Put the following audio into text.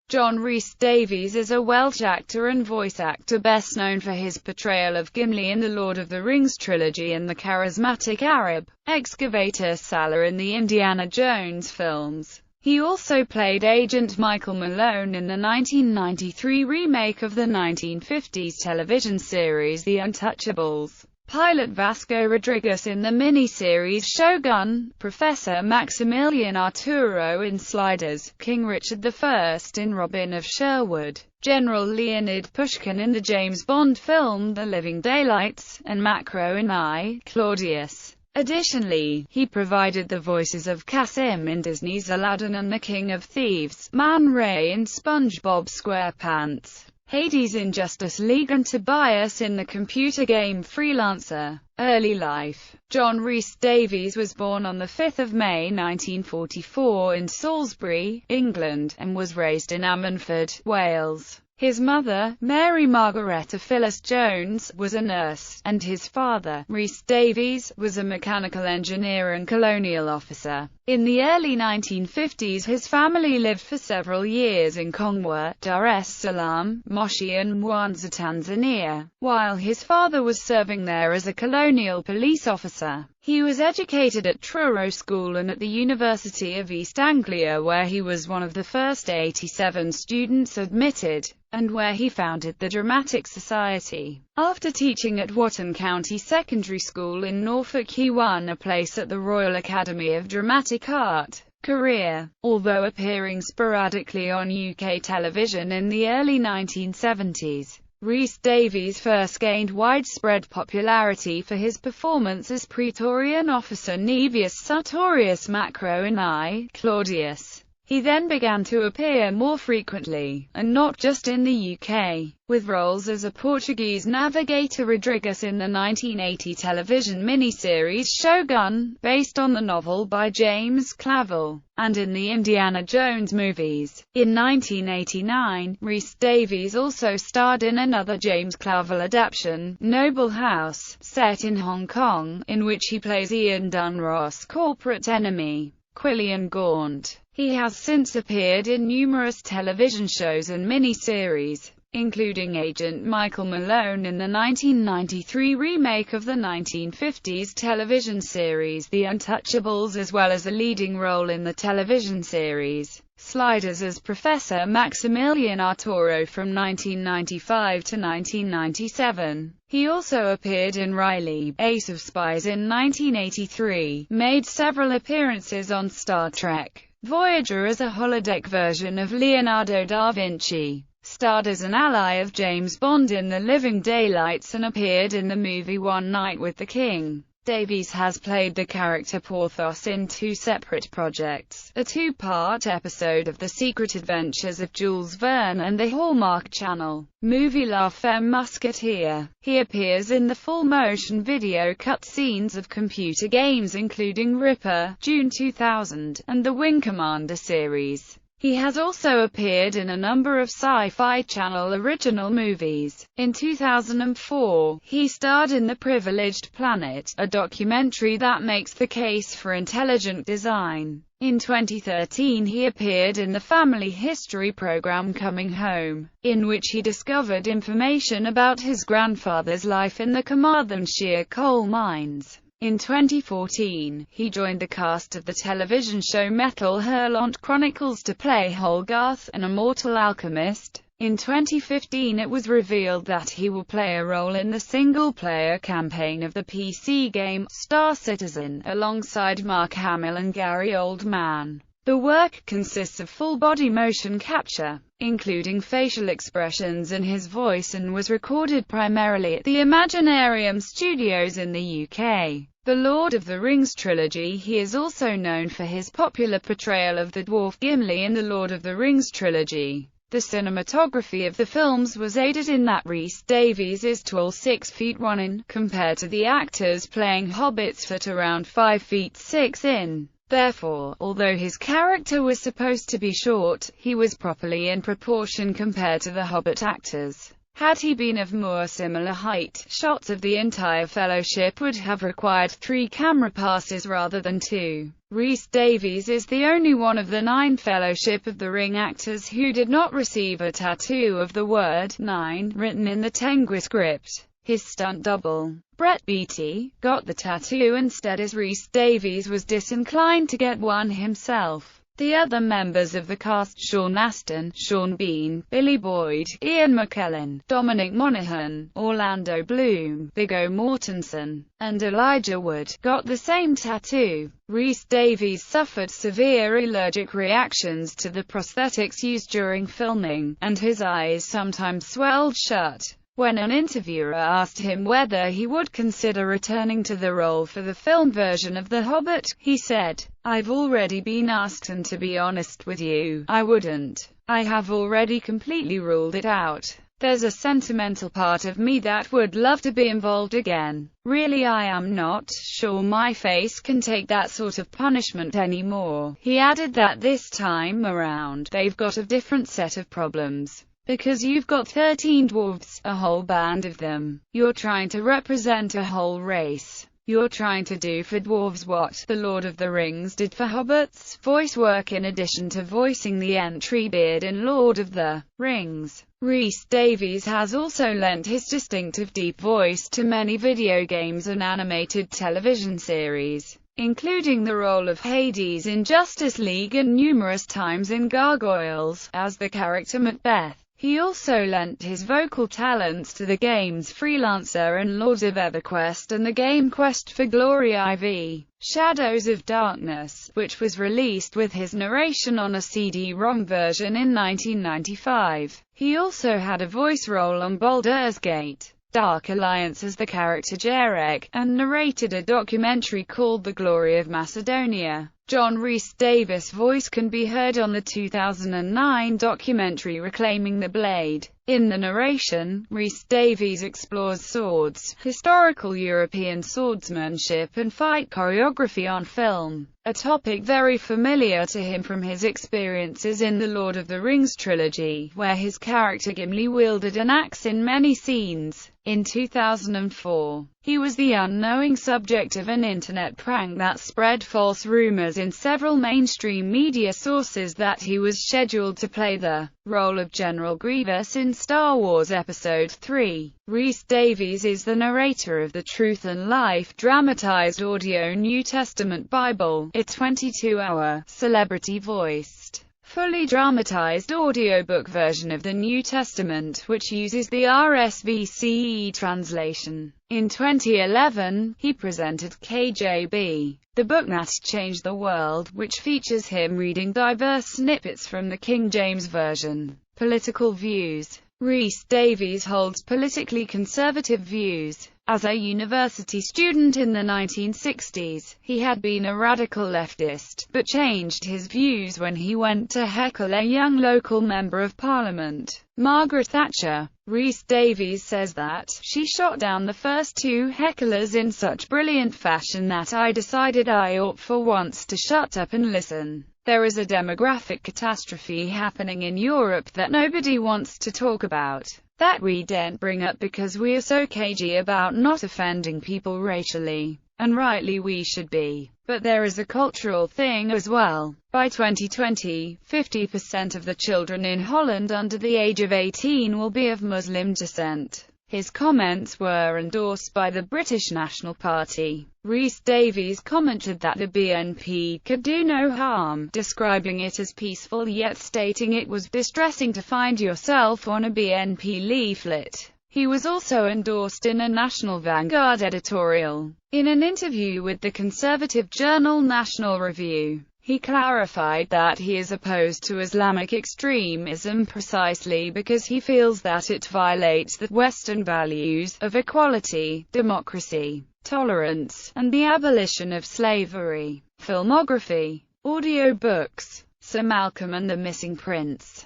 John Rhys-Davies is a Welsh actor and voice actor best known for his portrayal of Gimli in the Lord of the Rings trilogy and the charismatic Arab excavator Sallah in the Indiana Jones films. He also played Agent Michael Malone in the 1993 remake of the 1950s television series The Untouchables, pilot Vasco Rodrigues in the miniseries Shōgun, Professor Maximillian Arturo in Sliders, King Richard I in Robin of Sherwood, General Leonid Pushkin in the James Bond film The Living Daylights, and Maximillian Claudius. Additionally, he provided the voices of Kasim in Disney's Aladdin and the King of Thieves, Man Ray in SpongeBob SquarePants, Hades in Justice League, and Tobias in the computer game Freelancer. Early life. John Rhys-Davies was born on 5 May 1944 in Salisbury, England, and was raised in Ammanford, Wales. His mother, Mary Margaretta Phyllis Jones, was a nurse, and his father, Rhys-Davies, was a mechanical engineer and colonial officer. In the early 1950s his family lived for several years in Kongwa, Dar es Salaam, Moshi and Mwanza, Tanzania, while his father was serving there as a colonial police officer. He was educated at Truro School and at the University of East Anglia, where he was one of the first 87 students admitted, and where he founded the Dramatic Society. After teaching at Wotton County Secondary School in Norfolk, he won a place at the Royal Academy of Dramatic Art. Career. Although appearing sporadically on UK television in the early 1970s, Rhys-Davies first gained widespread popularity for his performance as Praetorian officer Naevius Sartorius Macro in I, Claudius. He then began to appear more frequently, and not just in the UK, with roles as a Portuguese navigator Rodrigues in the 1980 television miniseries Shōgun, based on the novel by James Clavell, and in the Indiana Jones movies. In 1989, Rhys-Davies also starred in another James Clavell adaptation, Noble House, set in Hong Kong, in which he plays Ian Dunross' corporate enemy, Quillian Gaunt. He has since appeared in numerous television shows and mini-series, including Agent Michael Malone in the 1993 remake of the 1950s television series The Untouchables, as well as a leading role in the television series Sliders as Professor Maximillian Arturo from 1995 to 1997. He also appeared in Riley, Ace of Spies in 1983, made several appearances on Star Trek Voyager as a holodeck version of Leonardo da Vinci, starred as an ally of James Bond in The Living Daylights, and appeared in the movie One Night with the King. Davies has played the character Porthos in two separate projects, a two-part episode of The Secret Adventures of Jules Verne and the Hallmark Channel movie La Femme Musketeer. He appears in the full-motion video cutscenes of computer games including Ripper, June 2000, and the Wing Commander series. He has also appeared in a number of Sci-Fi Channel original movies. In 2004, he starred in The Privileged Planet, a documentary that makes the case for intelligent design. In 2013 he appeared in the family history program Coming Home, in which he discovered information about his grandfather's life in the Carmarthenshire coal mines. In 2014, he joined the cast of the television show Metal Hurlant Chronicles to play Holgarth, an immortal alchemist. In 2015 it was revealed that he will play a role in the single-player campaign of the PC game Star Citizen, alongside Mark Hamill and Gary Oldman. The work consists of full-body motion capture, including facial expressions and his voice, and was recorded primarily at the Imaginarium Studios in the UK. The Lord of the Rings trilogy. He is also known for his popular portrayal of the dwarf Gimli in the Lord of the Rings trilogy. The cinematography of the films was aided in that Rhys-Davies is tall 6 feet 1 in, compared to the actors playing hobbits at around 5 feet 6 in. Therefore, although his character was supposed to be short, he was properly in proportion compared to the Hobbit actors. Had he been of more similar height, shots of the entire fellowship would have required 3 camera passes rather than 2. Rhys-Davies is the only one of the 9 Fellowship of the Ring actors who did not receive a tattoo of the word 9 written in the Tengwa script. His stunt double, Brett Beatty, got the tattoo instead, as Rhys-Davies was disinclined to get one himself. The other members of the cast, Sean Astin, Sean Bean, Billy Boyd, Ian McKellen, Dominic Monaghan, Orlando Bloom, Viggo Mortensen, and Elijah Wood, got the same tattoo. Rhys-Davies suffered severe allergic reactions to the prosthetics used during filming, and his eyes sometimes swelled shut. When an interviewer asked him whether he would consider returning to the role for the film version of The Hobbit, he said, "I've already been asked, and to be honest with you, I wouldn't. I have already completely ruled it out. There's a sentimental part of me that would love to be involved again. Really, I am not sure my face can take that sort of punishment anymore." He added that this time around, they've got a different set of problems. Because you've got 13 dwarves, a whole band of them. You're trying to represent a whole race. You're trying to do for dwarves what The Lord of the Rings did for hobbits, voice work in addition to voicing the Entry beard in Lord of the Rings. Rhys-Davies has also lent his distinctive deep voice to many video games and animated television series, including the role of Hades in Justice League and numerous times in Gargoyles, as the character Macbeth. He also lent his vocal talents to the game's Freelancer and Lords of EverQuest and the game Quest for Glory IV, Shadows of Darkness, which was released with his narration on a CD-ROM version in 1995. He also had a voice role on Baldur's Gate Dark Alliance as the character Jarek, and narrated a documentary called The Glory of Macedonia. John Rhys-Davies' voice can be heard on the 2009 documentary Reclaiming the Blade. In the narration, Rhys-Davies explores swords, historical European swordsmanship and fight choreography on film, a topic very familiar to him from his experiences in the Lord of the Rings trilogy, where his character Gimli wielded an axe in many scenes. In 2004, he was the unknowing subject of an internet prank that spread false rumors in several mainstream media sources that he was scheduled to play the role of General Grievous in Star Wars Episode III. Rhys-Davies is the narrator of the Truth and Life dramatized audio New Testament Bible, a 22-hour, celebrity-voiced, fully dramatized audiobook version of the New Testament, which uses the RSV-CE translation. In 2011, he presented KJB, the book that changed the world, which features him reading diverse snippets from the King James Version. Political views. Rhys-Davies holds politically conservative views. As a university student in the 1960s, he had been a radical leftist, but changed his views when he went to heckle a young local member of parliament, Margaret Thatcher. Rhys-Davies says that, "She shot down the first 2 hecklers in such brilliant fashion that I decided I ought for once to shut up and listen. There is a demographic catastrophe happening in Europe that nobody wants to talk about, that we daren't bring up because we are so cagey about not offending people racially. And rightly we should be. But there is a cultural thing as well. By 2020, 50% of the children in Holland under the age of 18 will be of Muslim descent." His comments were endorsed by the British National Party. Rhys-Davies commented that the BNP could do no harm, describing it as peaceful yet stating it was distressing to find yourself on a BNP leaflet. He was also endorsed in a National Vanguard editorial. In an interview with the conservative journal National Review, he clarified that he is opposed to Islamic extremism precisely because he feels that it violates the Western values of equality, democracy, tolerance, and the abolition of slavery. Filmography. Audiobooks. Sir Malcolm and the Missing Prince.